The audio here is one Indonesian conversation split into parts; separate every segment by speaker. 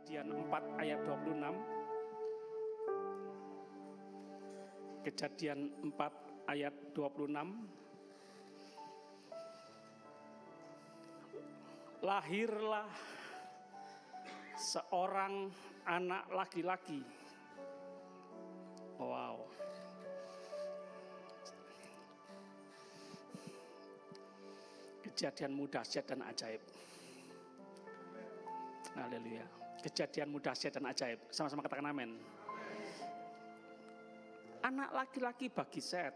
Speaker 1: Kejadian 4 ayat 26. Kejadian 4 ayat 26. Lahirlah seorang anak laki-laki. Wow. Kejadian dahsyat dan ajaib. Haleluya. Kejadian dahsyat dan ajaib. Sama-sama katakan amin. Anak laki-laki bagi Set.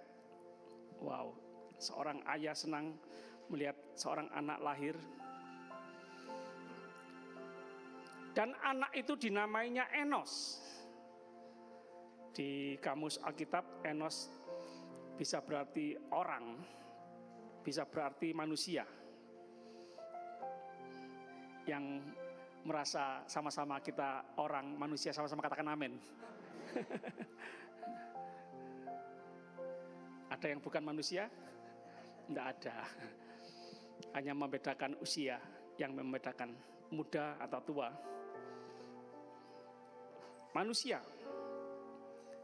Speaker 1: Wow. Seorang ayah senang melihat seorang anak lahir. Dan anak itu dinamainya Enos. Di kamus Alkitab, Enos bisa berarti orang, bisa berarti manusia yang merasa sama-sama kita orang manusia, sama-sama katakan amin. Ada yang bukan manusia? Tidak ada. Hanya membedakan usia, yang membedakan muda atau tua. Manusia.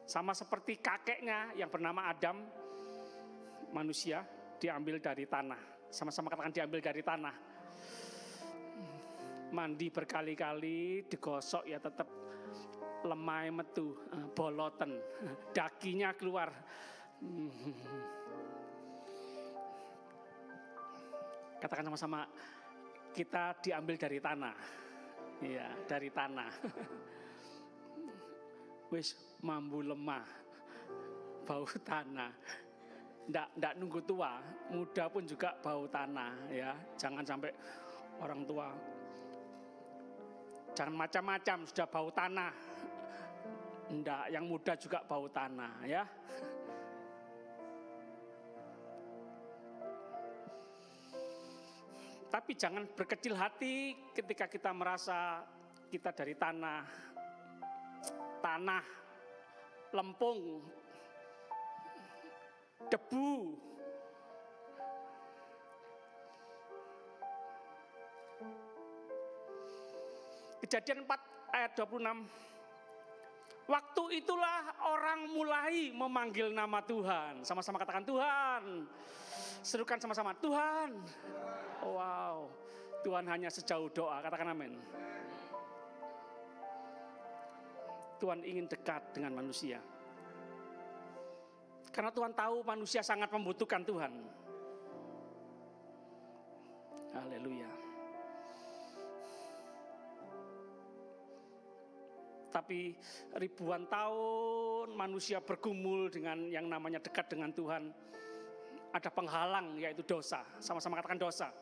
Speaker 1: Sama seperti kakeknya yang bernama Adam, manusia diambil dari tanah. Sama-sama katakan diambil dari tanah. Mandi berkali-kali, digosok ya tetap lemai metu, boloten, dakinya keluar. Katakan sama-sama, kita diambil dari tanah. Iya, dari tanah. Wis mambu lemah, bau tanah. Nggak nunggu tua, muda pun juga bau tanah ya. Jangan sampai orang tua jangan macam-macam sudah bau tanah. Nggak, yang muda juga bau tanah ya. Tapi jangan berkecil hati ketika kita merasa kita dari tanah lempung, debu. Kejadian 4 ayat 26. Waktu itulah orang mulai memanggil nama Tuhan. Sama-sama katakan Tuhan. Serukan sama-sama Tuhan. Wow. Tuhan hanya sejauh doa. Katakan amin. Tuhan ingin dekat dengan manusia. Karena Tuhan tahu manusia sangat membutuhkan Tuhan. Haleluya. Tapi ribuan tahun manusia bergumul dengan yang namanya dekat dengan Tuhan. Ada penghalang yaitu dosa. Sama-sama katakan dosa.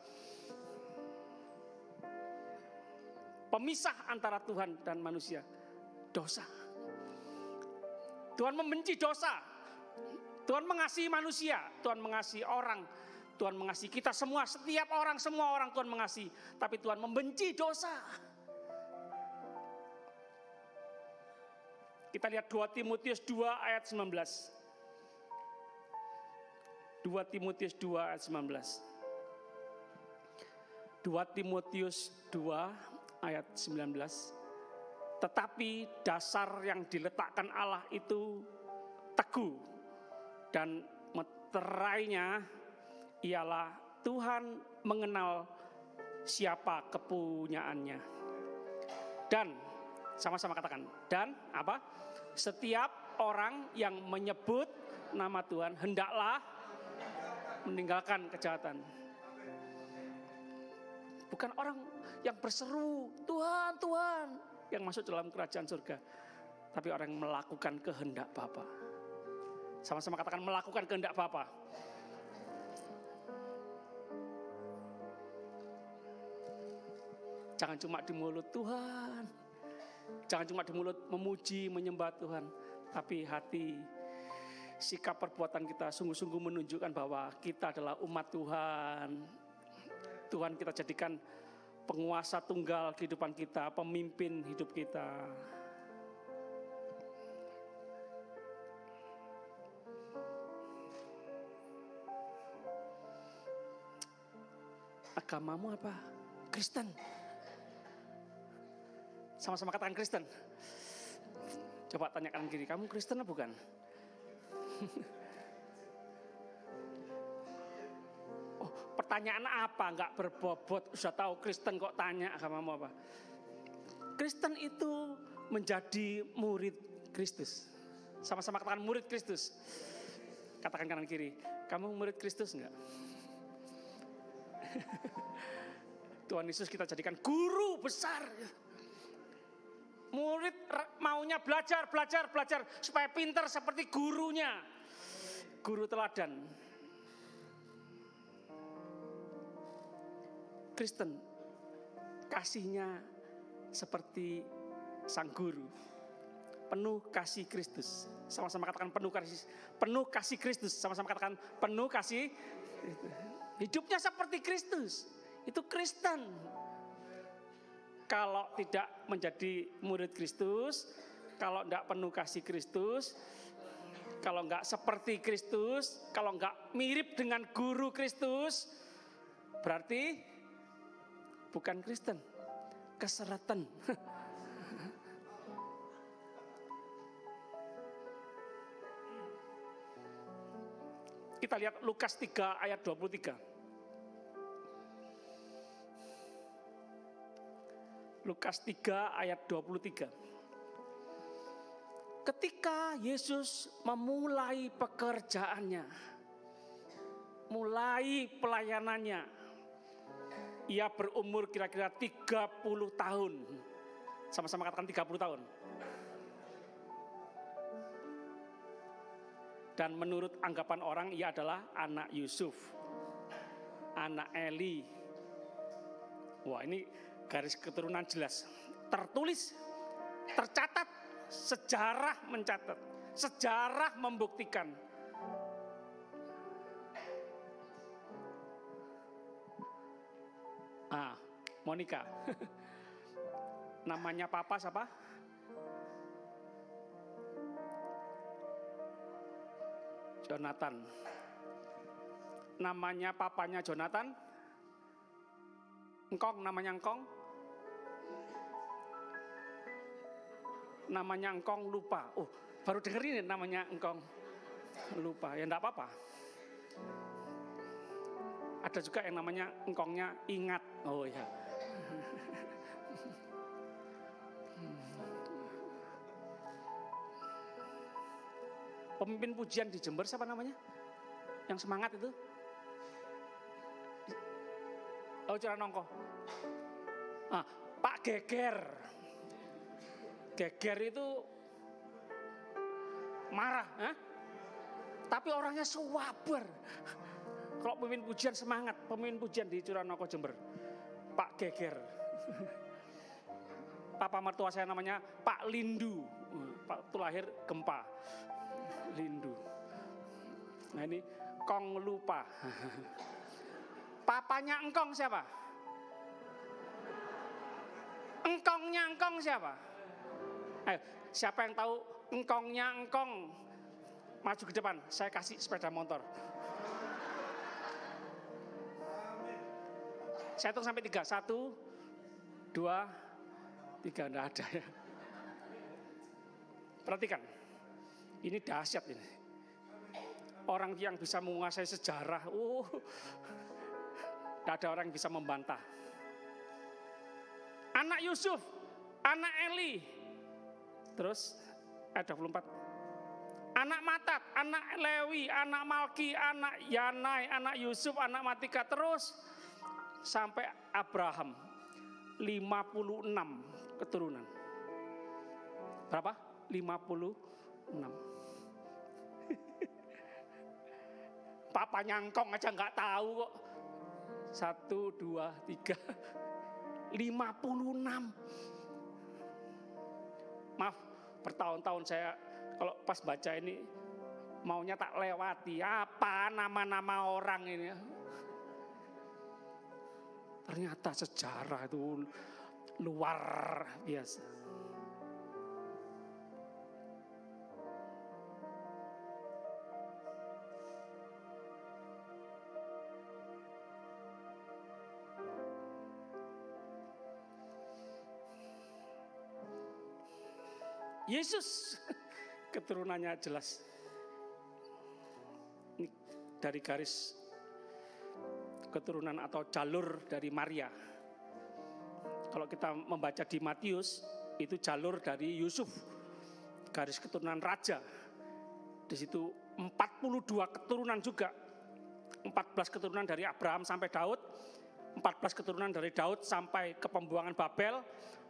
Speaker 1: Pemisah antara Tuhan dan manusia. Dosa. Tuhan membenci dosa. Tuhan mengasihi manusia. Tuhan mengasihi orang. Tuhan mengasihi kita semua. Setiap orang, semua orang Tuhan mengasihi. Tapi Tuhan membenci dosa. Kita lihat 2 Timotius 2 ayat 19. 2 Timotius 2 ayat 19. 2 Timotius 2 ayat 19. Tetapi dasar yang diletakkan Allah itu teguh dan meterainya ialah Tuhan mengenal siapa kepunyaannya. Dan sama-sama katakan, dan apa? Setiap orang yang menyebut nama Tuhan hendaklah meninggalkan kejahatan. Bukan orang yang berseru Tuhan, Tuhan yang masuk dalam kerajaan surga, tapi orang yang melakukan kehendak Bapa. Sama-sama katakan melakukan kehendak Bapa. Jangan cuma di mulut Tuhan. Jangan cuma di mulut memuji, menyembah Tuhan, tapi hati, sikap perbuatan kita sungguh-sungguh menunjukkan bahwa kita adalah umat Tuhan. Tuhan kita jadikan penguasa tunggal kehidupan kita, pemimpin hidup kita. Agamamu apa? Kristen. Sama-sama katakan Kristen. Coba tanya kanan kiri, kamu Kristen atau bukan? Oh, pertanyaan apa? Enggak berbobot. Sudah tahu Kristen kok tanya kamu apa? Kristen itu menjadi murid Kristus. Sama-sama katakan murid Kristus. Katakan kanan kiri, kamu murid Kristus enggak? Tuhan Yesus kita jadikan guru besar. Murid maunya belajar supaya pintar seperti gurunya. Guru teladan. Kristen kasihnya seperti sang guru. Penuh kasih Kristus. Sama-sama katakan penuh kasih Kristus. Sama-sama katakan penuh kasih. Hidupnya seperti Kristus. Itu Kristen. Kalau tidak menjadi murid Kristus, kalau tidak penuh kasih Kristus, kalau enggak seperti Kristus, kalau enggak mirip dengan guru Kristus, berarti bukan Kristen, keseratan. Kita lihat Lukas 3 ayat 23. Lukas 3 ayat 23. Ketika Yesus memulai pekerjaannya, mulai pelayanannya, ia berumur kira-kira 30 tahun. Sama-sama katakan 30 tahun. Dan menurut anggapan orang ia adalah anak Yusuf, anak Eli. Wah, ini garis keturunan jelas. Tertulis, tercatat, sejarah mencatat, sejarah membuktikan. Monica. Namanya papa siapa? Jonathan. Namanya papanya Jonathan? Engkong, namanya Engkong? Namanya Engkong lupa. Oh, baru dengerin namanya Engkong lupa. Ya enggak apa-apa. Ada juga yang namanya Engkongnya ingat. Oh ya. Pemimpin pujian di Jember siapa namanya? Yang semangat itu? Oh, Curanongko. Pak Geger. Geger itu marah, tapi orangnya sabar. Kalau pemimpin pujian semangat, pemimpin pujian di Curanongko Jember, Pak Geger. Papa mertua saya namanya Pak Lindu. Pak itu lahir gempa. Lindu. Nah ini Kong lupa. Papanya Engkong siapa? Engkongnya Engkong siapa? Ayo, siapa yang tahu Engkongnya Engkong? Maju ke depan, saya kasih sepeda motor. Saya hitung sampai 3. 1, 2, 3. Enggak ada ya. Perhatikan. Ini dahsyat ini. Orang yang bisa menguasai sejarah, tidak ada orang yang bisa membantah. Anak Yusuf, anak Eli. Terus ayat 24. Anak Matat, anak Lewi, anak Malki, anak Yanai, anak Yusuf, anak Matika. Terus sampai Abraham. 56 keturunan. Berapa? 56. Papanya Engkong aja nggak tahu kok. 1, 2, 3, 56. Maaf, bertahun-tahun saya kalau pas baca ini maunya tak lewati. Apa nama-nama orang ini? Ternyata sejarah itu luar biasa. Yesus keturunannya jelas. Ini dari garis keturunan atau jalur dari Maria. Kalau kita membaca di Matius, itu jalur dari Yusuf, garis keturunan raja. Di situ 42 keturunan juga. 14 keturunan dari Abraham sampai Daud, 14 keturunan dari Daud sampai ke pembuangan Babel,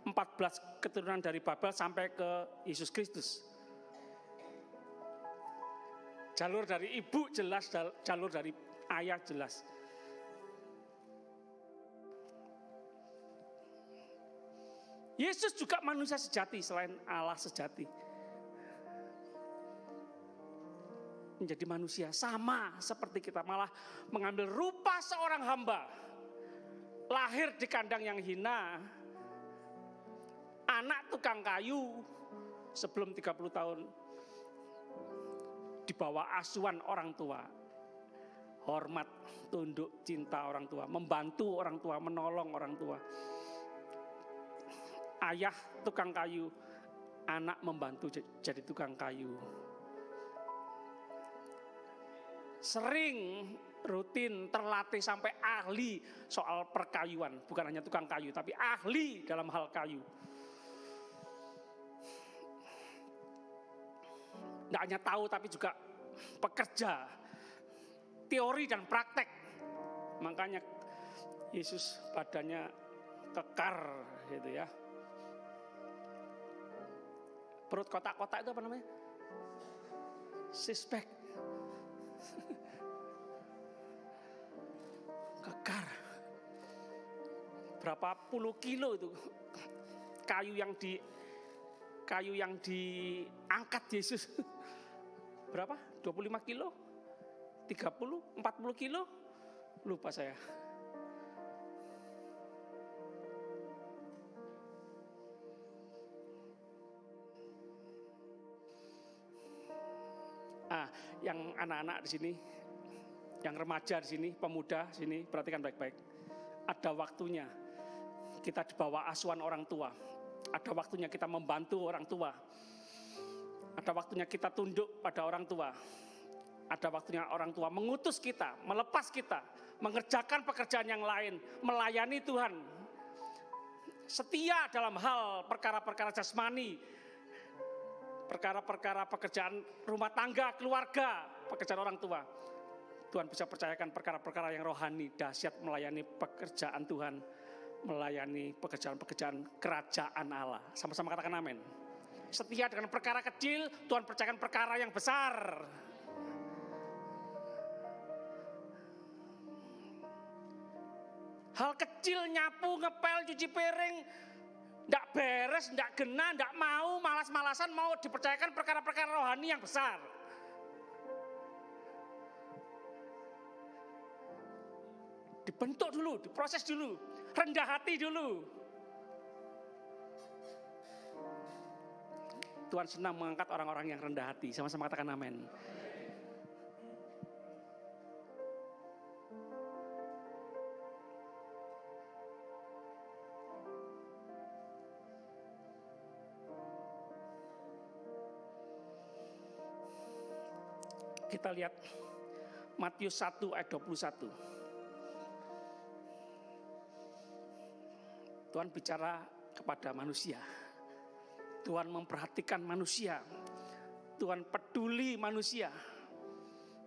Speaker 1: 14 keturunan dari Babel sampai ke Yesus Kristus. Jalur dari ibu jelas, jalur dari ayah jelas. Yesus juga manusia sejati selain Allah sejati. Menjadi manusia sama seperti kita, malah mengambil rupa seorang hamba. Lahir di kandang yang hina, anak tukang kayu, sebelum 30 tahun di bawah asuhan orang tua. Hormat, tunduk, cinta orang tua, membantu orang tua, menolong orang tua. Ayah tukang kayu, anak membantu jadi tukang kayu. Sering, rutin, terlatih sampai ahli soal perkayuan. Bukan hanya tukang kayu, tapi ahli dalam hal kayu. Tidak hanya tahu, tapi juga pekerja. Teori dan praktek. Makanya Yesus badannya kekar gitu ya. Perut kotak-kotak itu apa namanya? Six pack. Kekar. Berapa puluh kilo itu kayu yang diangkat Yesus. Berapa? 25 kilo? 30? 40 kilo? Lupa saya. Yang anak-anak di sini, yang remaja di sini, pemuda di sini, perhatikan baik-baik. Ada waktunya kita di bawah asuhan orang tua. Ada waktunya kita membantu orang tua. Ada waktunya kita tunduk pada orang tua. Ada waktunya orang tua mengutus kita, melepas kita, mengerjakan pekerjaan yang lain, melayani Tuhan. Setia dalam hal perkara-perkara jasmani, perkara-perkara pekerjaan rumah tangga, keluarga, pekerjaan orang tua. Tuhan bisa percayakan perkara-perkara yang rohani, dahsyat melayani pekerjaan Tuhan, melayani pekerjaan-pekerjaan kerajaan Allah. Sama-sama katakan amin. Setia dengan perkara kecil, Tuhan percayakan perkara yang besar. Hal kecil, nyapu, ngepel, cuci piring, tidak beres, tidak gena, tidak mau, malas-malasan, mau dipercayakan perkara-perkara rohani yang besar. Dibentuk dulu, diproses dulu, rendah hati dulu. Tuhan senang mengangkat orang-orang yang rendah hati. Sama-sama katakan amin. Kita lihat Matius 1 ayat 21. Tuhan bicara kepada manusia. Tuhan memperhatikan manusia. Tuhan peduli manusia.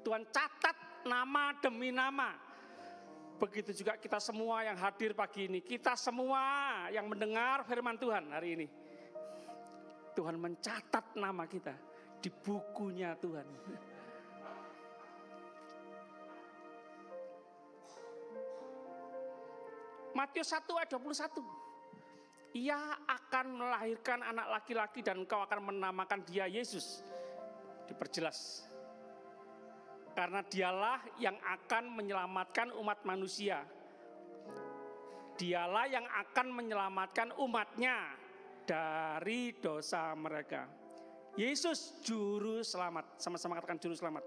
Speaker 1: Tuhan catat nama demi nama. Begitu juga kita semua yang hadir pagi ini. Kita semua yang mendengar firman Tuhan hari ini. Tuhan mencatat nama kita di bukunya Tuhan. Matius 1 ayat 21. Ia akan melahirkan anak laki-laki dan engkau akan menamakan dia Yesus. Diperjelas. Karena dialah yang akan menyelamatkan umat manusia. Dialah yang akan menyelamatkan umatnya dari dosa mereka. Yesus juru selamat. Sama-sama katakan juru selamat.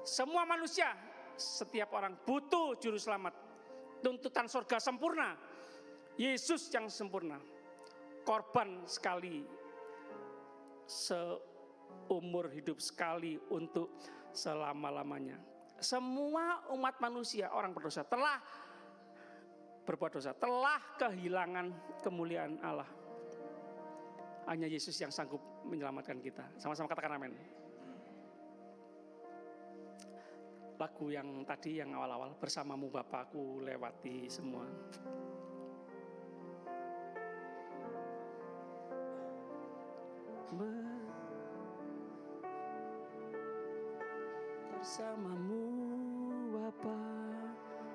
Speaker 1: Semua manusia, setiap orang butuh juru selamat. Tuntutan surga sempurna. Yesus yang sempurna. Korban sekali seumur hidup sekali untuk selama-lamanya. Semua umat manusia, orang berdosa, telah berbuat dosa, telah kehilangan kemuliaan Allah. Hanya Yesus yang sanggup menyelamatkan kita. Sama-sama katakan amin. Lagu yang tadi, yang awal-awal, bersamamu Bapakku lewati semua. Bersamamu Bapa,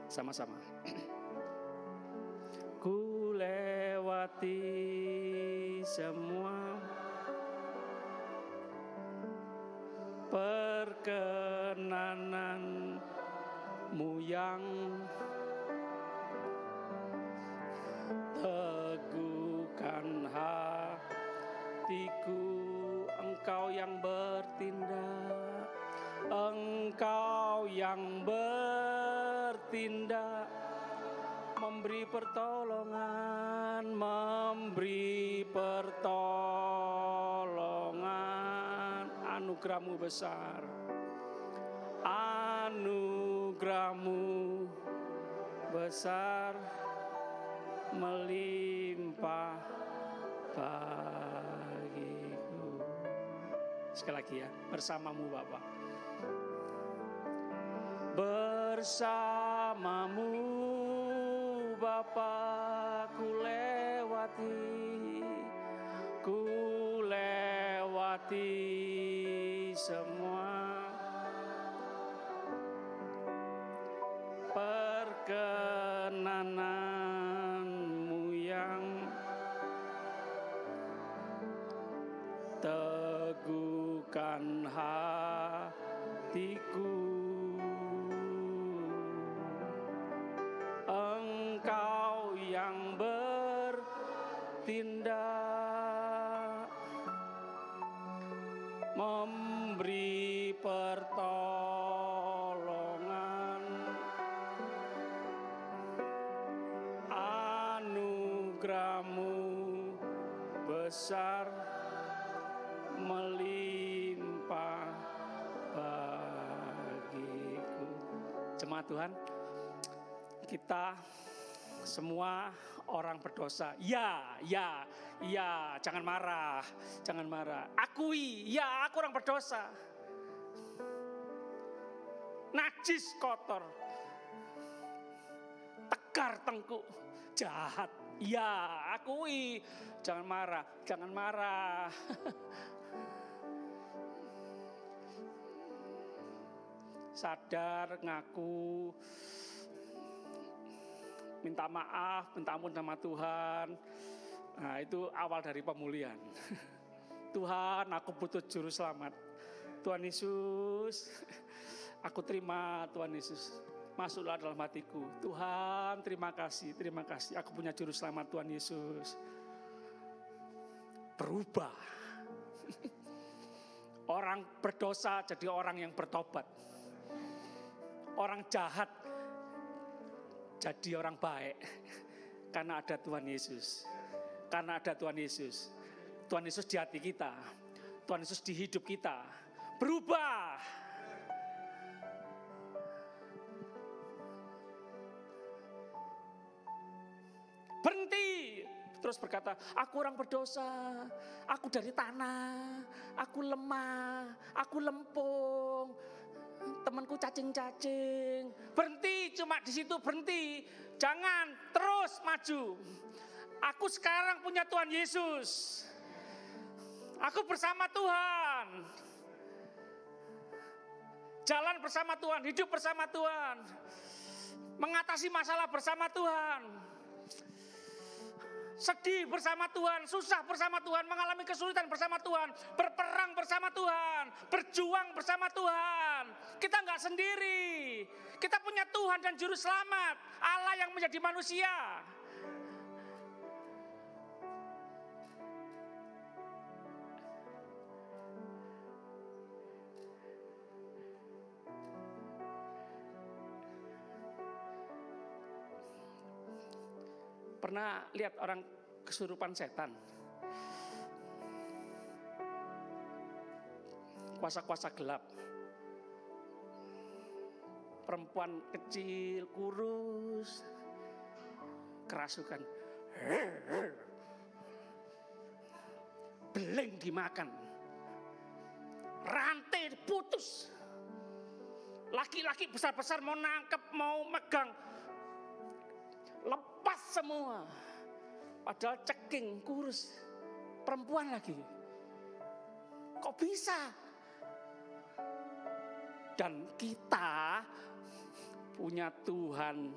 Speaker 1: sama-sama. Ku lewati semua perkenananmu yang teguhkan hatiku. Engkau yang bertindak, Engkau yang bertindak, memberi pertolongan, anugerah-Mu besar, anugerah-Mu besar, melimpah bagiku. Sekali lagi ya, bersamamu Bapa. Bersamamu Bapa ku lewati semua perkenananmu yang teguhkan hatiku. Engkau yang bertindak, memberi pertolongan, anugerah-Mu besar, melimpah bagiku. Jemaat Tuhan, kita semua orang berdosa. Ya, jangan marah. Akui, ya aku orang berdosa. Najis, kotor, tegar tengkuk, jahat. Ya, akui. Jangan marah. Sadar, ngaku, minta maaf, minta ampun sama Tuhan. Nah, itu awal dari pemulihan. Tuhan, aku butuh juru selamat. Tuhan Yesus, aku terima Tuhan Yesus. Masuklah dalam hatiku. Tuhan, terima kasih. Aku punya juru selamat Tuhan Yesus. Berubah. Orang berdosa jadi orang yang bertobat. Orang jahat jadi orang baik, karena ada Tuhan Yesus. Tuhan Yesus di hati kita, Tuhan Yesus di hidup kita. Berubah. Berhenti terus berkata, aku orang berdosa, aku dari tanah, aku lemah, aku lempung, temanku cacing-cacing. Berhenti, cuma di situ berhenti. Jangan terus maju. Aku sekarang punya Tuhan Yesus. Aku bersama Tuhan. Jalan bersama Tuhan, hidup bersama Tuhan. Mengatasi masalah bersama Tuhan. Sedih bersama Tuhan, susah bersama Tuhan, mengalami kesulitan bersama Tuhan, berperang bersama Tuhan, berjuang bersama Tuhan. Kita nggak sendiri. Kita punya Tuhan dan Juru Selamat, Allah yang menjadi manusia. Pernah lihat orang kesurupan setan? kuasa-kuasa gelap. Perempuan kecil, kurus, kerasukan. Beling dimakan. Rantai putus. Laki-laki besar-besar mau nangkep, mau megang. Lepas semua. Padahal ceking, kurus. Perempuan lagi. Kok bisa? Dan kita punya Tuhan,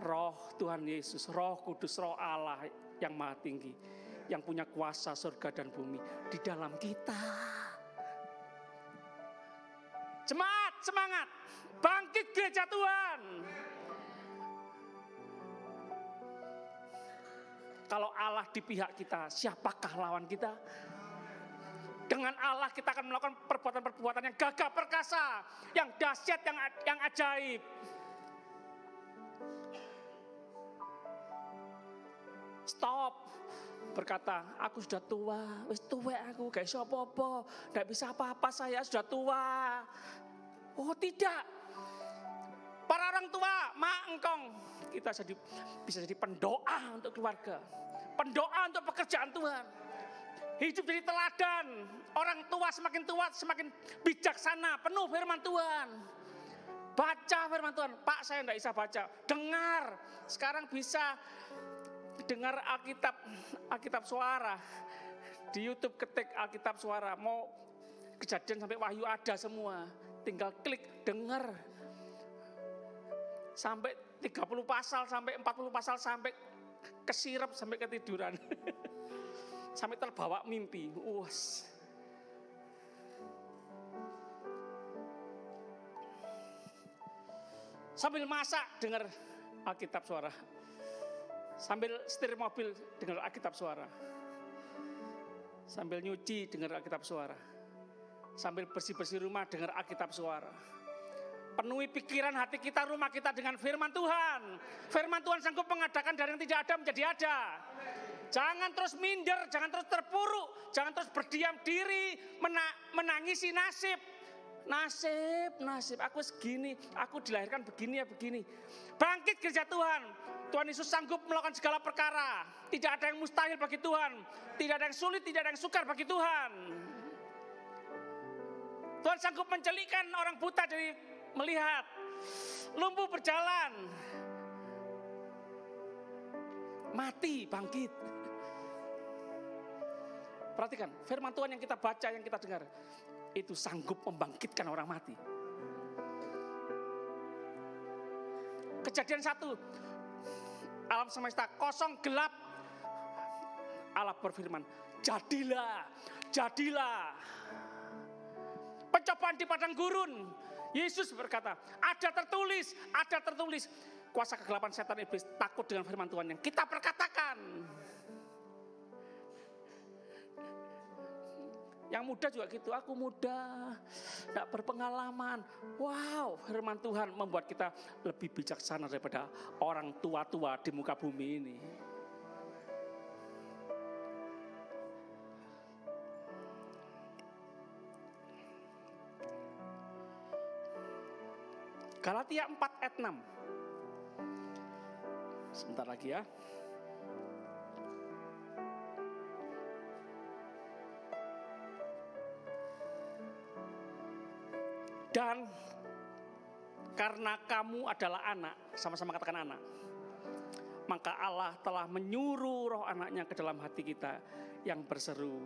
Speaker 1: Roh Tuhan Yesus, Roh Kudus, Roh Allah yang Maha Tinggi, yang punya kuasa surga dan bumi di dalam kita. Jemaat, semangat, bangkit gereja Tuhan. Kalau Allah di pihak kita, siapakah lawan kita? Dengan Allah kita akan melakukan perbuatan-perbuatan yang gagah perkasa, yang dahsyat, yang ajaib. Stop berkata, aku sudah tua, wis tuwek aku, gak iso apa-apa, gak bisa apa-apa, saya sudah tua. Oh tidak, para orang tua, engkong, kita bisa jadi pendoa untuk keluarga, pendoa untuk pekerjaan Tuhan. Hidup jadi teladan. Orang tua semakin tua semakin bijaksana, penuh firman Tuhan. Baca firman Tuhan. Pak, saya tidak bisa baca. Dengar. Sekarang bisa dengar Alkitab suara. Di YouTube ketik Alkitab suara. Mau Kejadian sampai Wahyu ada semua. Tinggal klik, dengar. Sampai 30 pasal, sampai 40 pasal, sampai kesirep, sampai ketiduran. Sampai terbawa mimpi. Sambil masak dengar Alkitab suara. Sambil setir mobil dengar Alkitab suara. Sambil nyuci dengar Alkitab suara. Sambil bersih-bersih rumah dengar Alkitab suara. Penuhi pikiran hati kita, rumah kita dengan firman Tuhan. Firman Tuhan sanggup mengadakan dari yang tidak ada menjadi ada. Jangan terus minder, jangan terus terpuruk, jangan terus berdiam diri, menangisi nasib. Nasib, aku segini, aku dilahirkan begini ya begini. Bangkit gereja Tuhan. Tuhan Yesus sanggup melakukan segala perkara. Tidak ada yang mustahil bagi Tuhan. Tidak ada yang sulit, tidak ada yang sukar bagi Tuhan. Tuhan sanggup mencelikkan orang buta dari melihat, lumpuh berjalan, mati bangkit. Perhatikan, firman Tuhan yang kita baca, yang kita dengar, itu sanggup membangkitkan orang mati. Kejadian 1, alam semesta kosong gelap. Allah berfirman, jadilah. Pencobaan di padang gurun. Yesus berkata, ada tertulis. Kuasa kegelapan setan iblis takut dengan firman Tuhan yang kita perkatakan. Yang muda juga gitu, aku muda, gak berpengalaman. Wow, firman Tuhan membuat kita lebih bijaksana daripada orang tua-tua di muka bumi ini. Galatia 4 ayat 6. Sebentar lagi ya. Dan karena kamu adalah anak, sama-sama katakan anak, maka Allah telah menyuruh roh anaknya ke dalam hati kita yang berseru,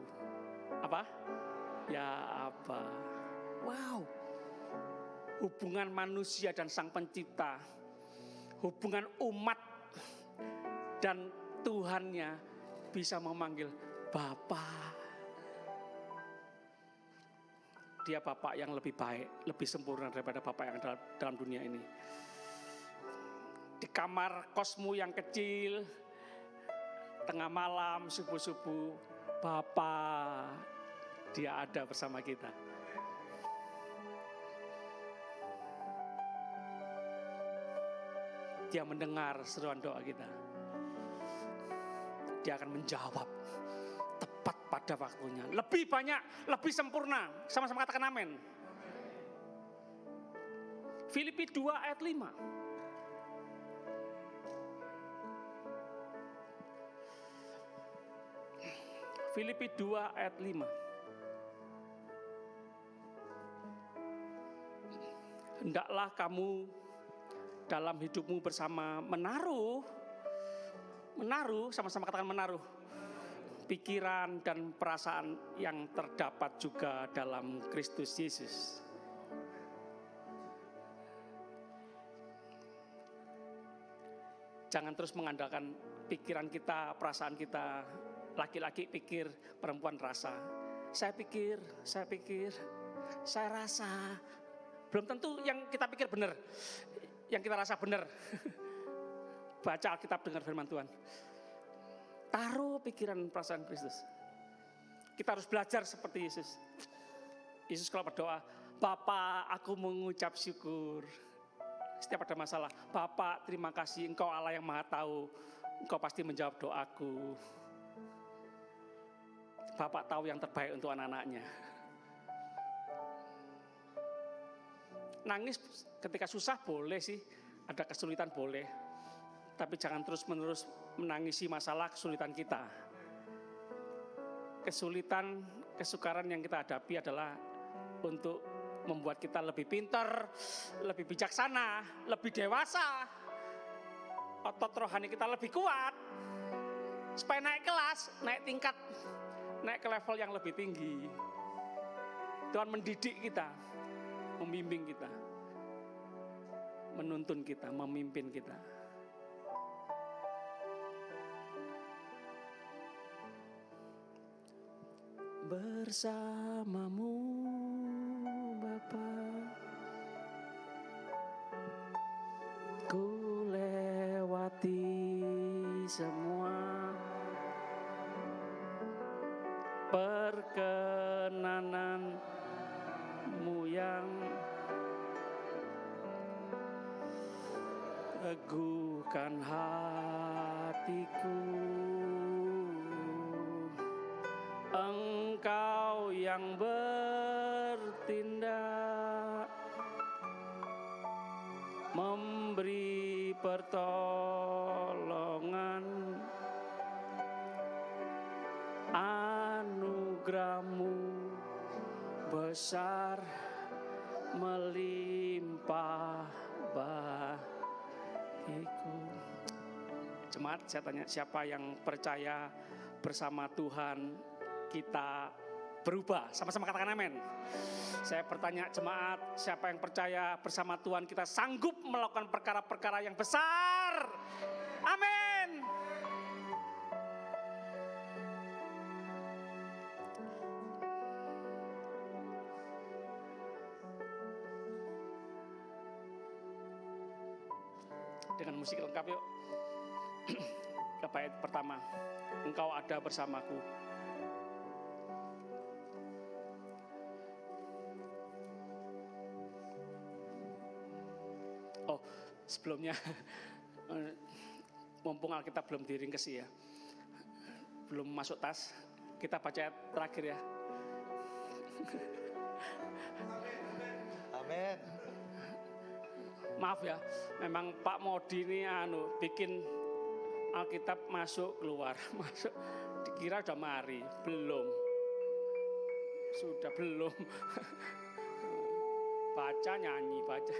Speaker 1: apa? Ya Aba. Wow. Hubungan manusia dan Sang Pencipta, hubungan umat dan Tuhannya bisa memanggil Bapa. Dia Bapa yang lebih baik, lebih sempurna daripada Bapa yang ada dalam dunia ini. Di kamar kosmu yang kecil, tengah malam, subuh-subuh, Bapa, Dia ada bersama kita. Dia mendengar seruan doa kita. Dia akan menjawab tepat tepat pada waktunya. Lebih banyak, lebih sempurna. Sama-sama katakan amin. Filipi 2 ayat 5. Filipi 2 ayat 5. Hendaklah kamu dalam hidupmu bersama menaruh, sama-sama katakan menaruh, pikiran dan perasaan yang terdapat juga dalam Kristus Yesus. Jangan terus mengandalkan pikiran kita, perasaan kita. Laki-laki pikir, perempuan rasa. Saya pikir, saya rasa. Belum tentu yang kita pikir benar, yang kita rasa benar. Baca Alkitab, dengar firman Tuhan. Taruh pikiran perasaan Kristus. Kita harus belajar seperti Yesus. Yesus kalau berdoa, Bapa, aku mengucap syukur. Setiap ada masalah, Bapa, terima kasih, Engkau Allah yang Maha Tahu. Engkau pasti menjawab doaku. Bapak tahu yang terbaik untuk anak-anaknya. Nangis ketika susah boleh sih, ada kesulitan boleh. Tapi jangan terus-menerus menangisi masalah kesulitan kita. Kesulitan, kesukaran yang kita hadapi adalah untuk membuat kita lebih pintar, lebih bijaksana, lebih dewasa. Otot rohani kita lebih kuat. Supaya naik kelas, naik tingkat, naik ke level yang lebih tinggi. Tuhan mendidik kita, membimbing kita, menuntun kita, memimpin kita. Bersamamu Bapa, ku lewati semua perkenananmu yang teguhkan hatiku. Engkau yang bertindak, memberi pertolongan, anugerahmu besar melimpah bagiku. Jemaat, saya tanya, siapa yang percaya bersama Tuhan kita berubah? Sama-sama katakan amin. Saya bertanya jemaat, siapa yang percaya bersama Tuhan kita sanggup melakukan perkara-perkara yang besar? Amin. Dengan musik lengkap yuk. Ke bait pertama. Engkau ada bersamaku. Oh, sebelumnya mumpung Alkitab belum diringkes ya, belum masuk tas, kita baca ayat terakhir ya.
Speaker 2: Amin.
Speaker 1: Maaf ya, memang Pak Modi ini bikin Alkitab masuk keluar, masuk. Dikira udah mari, belum. Sudah belum. Baca nyanyi, baca.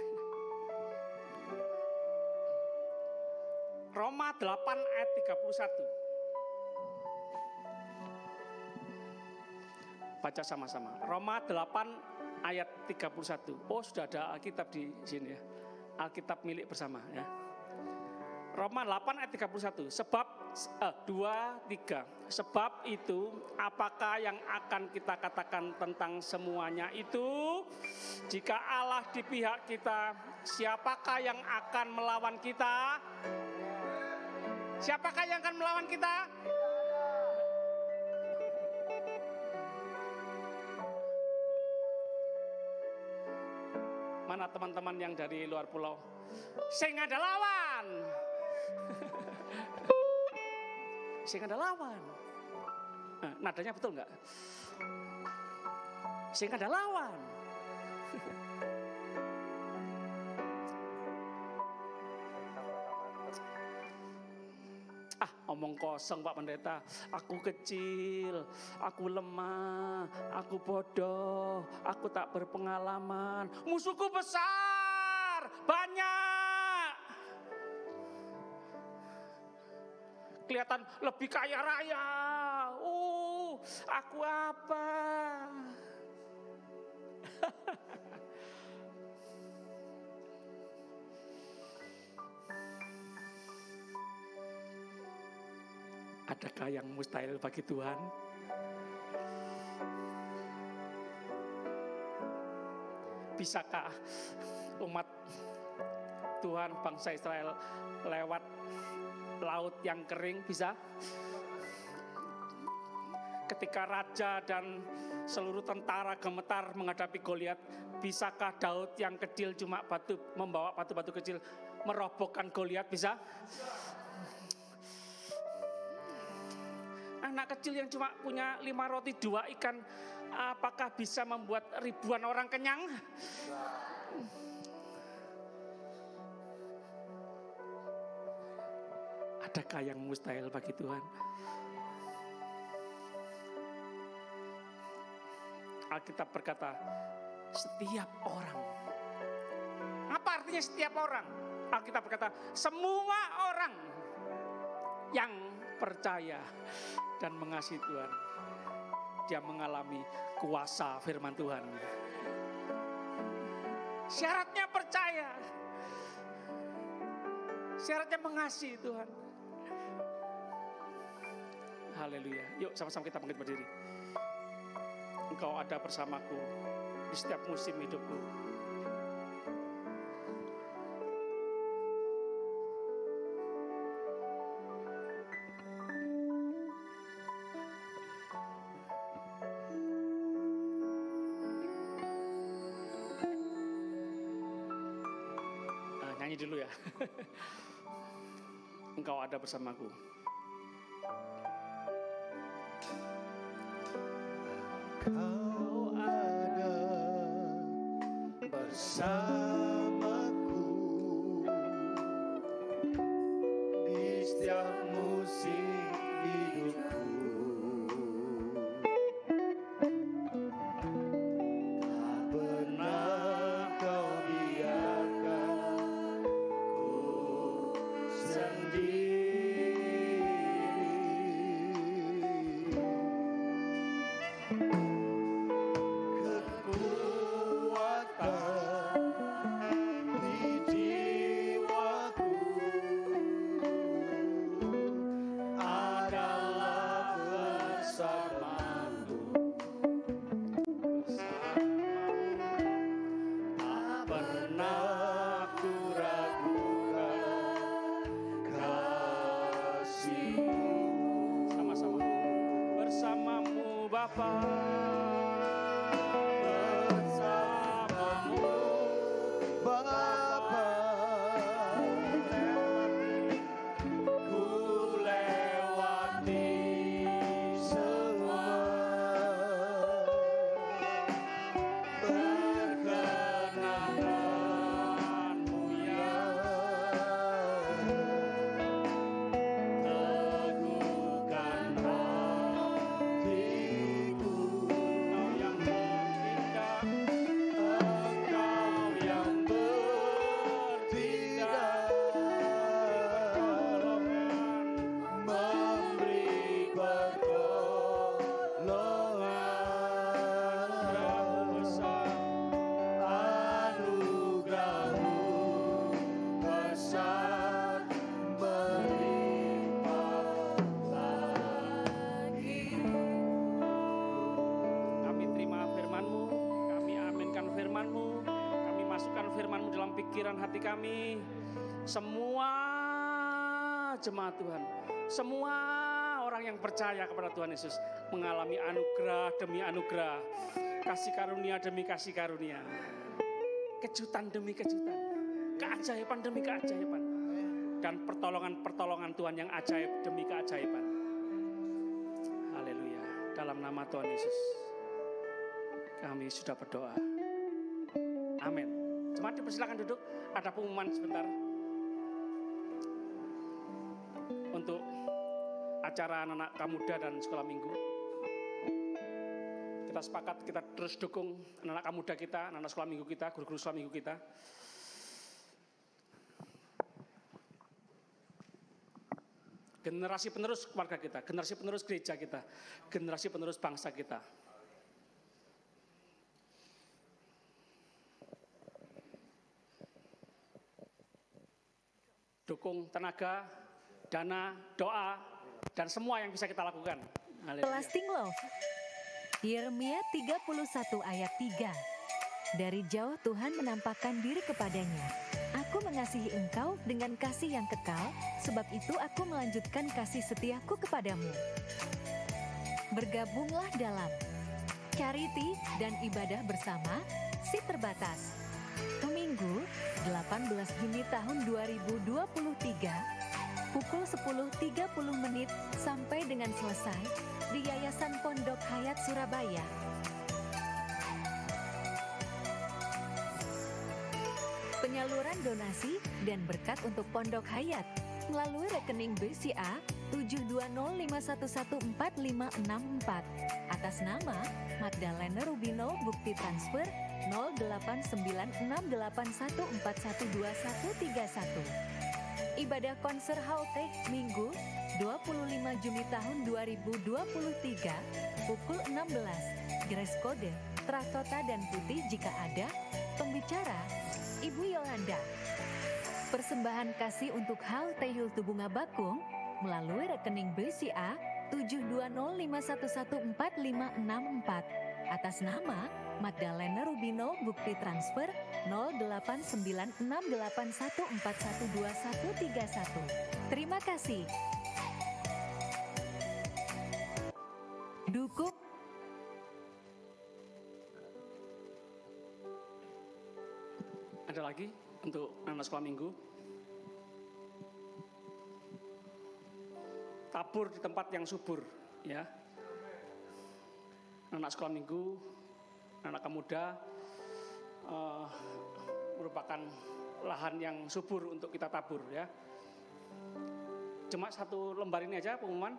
Speaker 1: Roma 8 ayat 31. Baca sama-sama. Roma 8 ayat 31. Oh, sudah ada Alkitab di sini ya. Alkitab milik bersama ya. Roma 8 ayat 31. Sebab 2-3. Sebab itu apakah yang akan kita katakan tentang semuanya itu? Jika Allah di pihak kita, siapakah yang akan melawan kita? Siapakah yang akan melawan kita? Mana teman-teman yang dari luar pulau? Sing ada lawan. Sing ada lawan. Nah, Nadanya betul nggak? Sehingga ada lawan. Omong kosong Pak Pendeta. Aku kecil, aku lemah, aku bodoh, aku tak berpengalaman. Musuhku besar, banyak. Kelihatan lebih kaya raya. Aku apa? Adakah yang mustahil bagi Tuhan? Bisakah umat Tuhan bangsa Israel lewat laut yang kering? Bisa? Ketika raja dan seluruh tentara gemetar menghadapi Goliat, bisakah Daud yang kecil cuma membawa batu-batu kecil merobohkan Goliat? Bisa? Anak kecil yang cuma punya 5 roti 2 ikan, apakah bisa membuat ribuan orang kenyang? Adakah yang mustahil bagi Tuhan? Alkitab berkata, setiap orang. Apa artinya setiap orang? Alkitab berkata, semua orang yang percaya dan mengasihi Tuhan, dia mengalami kuasa firman Tuhan. Syaratnya percaya, syaratnya mengasihi Tuhan. Haleluya. Yuk sama-sama kita bangkit berdiri. Engkau ada bersamaku di setiap musim hidupku. Nyanyi dulu ya. Engkau ada bersamaku.
Speaker 2: Kau ada bersamaku di setiap musim hidupku. Tak pernah kau biarkan ku sendiri.
Speaker 1: Hati kami, semua jemaat Tuhan, semua orang yang percaya kepada Tuhan Yesus mengalami anugerah demi anugerah, kasih karunia demi kasih karunia, kejutan demi kejutan, keajaiban demi keajaiban, dan pertolongan-pertolongan Tuhan yang ajaib demi keajaiban. Haleluya. dalam nama Tuhan Yesus kami sudah berdoa. Amin. Jemaat dipersilakan duduk. Ada pengumuman sebentar untuk acara anak-anak Kamuda dan sekolah minggu. Kita sepakat kita terus dukung anak-anak Kamuda kita, anak-anak sekolah minggu kita, guru-guru sekolah minggu kita. Generasi penerus keluarga kita, generasi penerus gereja kita, generasi penerus bangsa kita. Dukung tenaga, dana, doa, dan semua yang bisa kita lakukan.
Speaker 3: Lasting love. Yeremia 31 ayat 3. Dari jauh Tuhan menampakkan diri kepadanya. Aku mengasihi engkau dengan kasih yang kekal, sebab itu aku melanjutkan kasih setiaku kepadamu. Bergabunglah dalam charity dan ibadah bersama si terbatas. Minggu 18 Juni tahun 2023 pukul 10.30 sampai dengan selesai di Yayasan Pondok Hayat Surabaya. Penyaluran donasi dan berkat untuk Pondok Hayat melalui rekening BCA 72051145664 atas nama Magdalena Rubino, bukti transfer 089814112131. Ibadah konser Halte Minggu 25 Juni tahun 2023 pukul 16. Dress kode Trakota dan putih jika ada. Pembicara Ibu Yolanda. Persembahan kasih untuk Halte Yultu Bunga Bakung melalui rekening BCA 72051145664 atas nama Magdalena Rubino, bukti transfer 089681412131. Terima kasih. Dukung.
Speaker 1: Ada lagi untuk anak sekolah minggu. Tabur di tempat yang subur, ya. Anak sekolah minggu, anak muda merupakan lahan yang subur untuk kita tabur, ya. Cuma satu lembar ini aja pengumuman.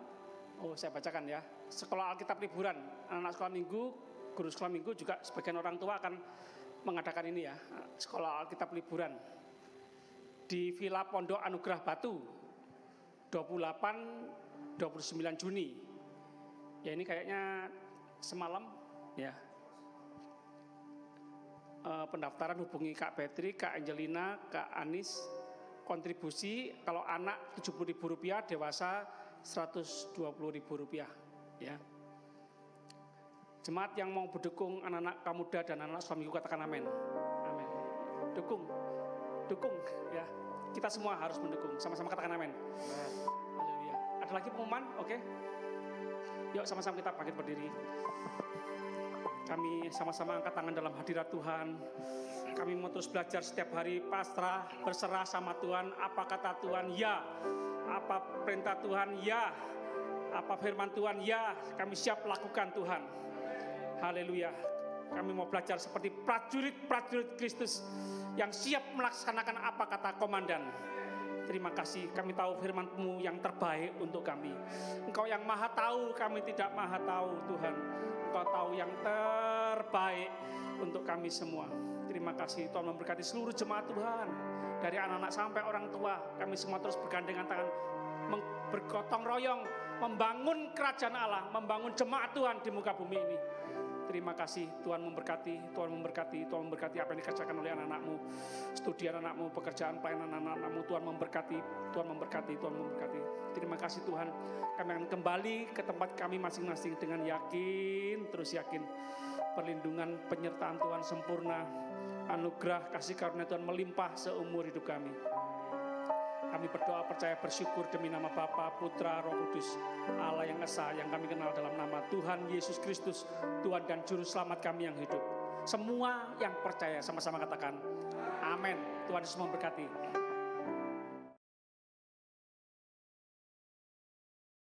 Speaker 1: Oh, saya bacakan ya. Sekolah Alkitab liburan, anak sekolah minggu, guru sekolah minggu juga sebagian orang tua akan mengadakan ini ya. Sekolah Alkitab liburan di Villa Pondok Anugerah Batu 28-29 Juni. Ya ini kayaknya semalam ya. Pendaftaran hubungi Kak Petri, Kak Angelina, Kak Anis. Kontribusi kalau anak Rp70.000, dewasa Rp120.000 ya. Jemaat yang mau berdukung anak-anak Kamuda dan anak sekolah minggu katakan amin. Amin. Dukung ya. Kita semua harus mendukung. Sama-sama katakan amin. Haleluya. Ada lagi pengumuman? Oke. Yuk sama-sama kita bangkit berdiri. Kami sama-sama angkat tangan dalam hadirat Tuhan. Kami mau terus belajar setiap hari pasrah, berserah sama Tuhan. Apa kata Tuhan? Ya. Apa perintah Tuhan? Ya. Apa firman Tuhan? Ya. Kami siap lakukan Tuhan. Haleluya. Kami mau belajar seperti prajurit-prajurit Kristus yang siap melaksanakan apa kata komandan. Terima kasih, kami tahu firman-Mu yang terbaik untuk kami. Engkau yang maha tahu, kami tidak maha tahu Tuhan. Engkau tahu yang terbaik untuk kami semua. Terima kasih, Tuhan memberkati seluruh jemaat Tuhan. Dari anak-anak sampai orang tua, kami semua terus bergandengan tangan, bergotong royong, membangun kerajaan Allah, membangun jemaat Tuhan di muka bumi ini. Terima kasih, Tuhan memberkati, Tuhan memberkati, Tuhan memberkati apa yang dikerjakan oleh anak-anak-Mu, studi anak-anak-Mu, pekerjaan pelayanan anak-anak-Mu, Tuhan memberkati, Tuhan memberkati, Tuhan memberkati. Terima kasih Tuhan, kami akan kembali ke tempat kami masing-masing dengan yakin, terus yakin, perlindungan, penyertaan Tuhan sempurna, anugerah, kasih karunia Tuhan melimpah seumur hidup kami. Kami berdoa, percaya, bersyukur demi nama Bapa, Putra, Roh Kudus, Allah yang esa, yang kami kenal dalam nama Tuhan Yesus Kristus, Tuhan dan Juru Selamat kami yang hidup. Semua yang percaya sama-sama katakan, amin. Tuhan Yesus memberkati.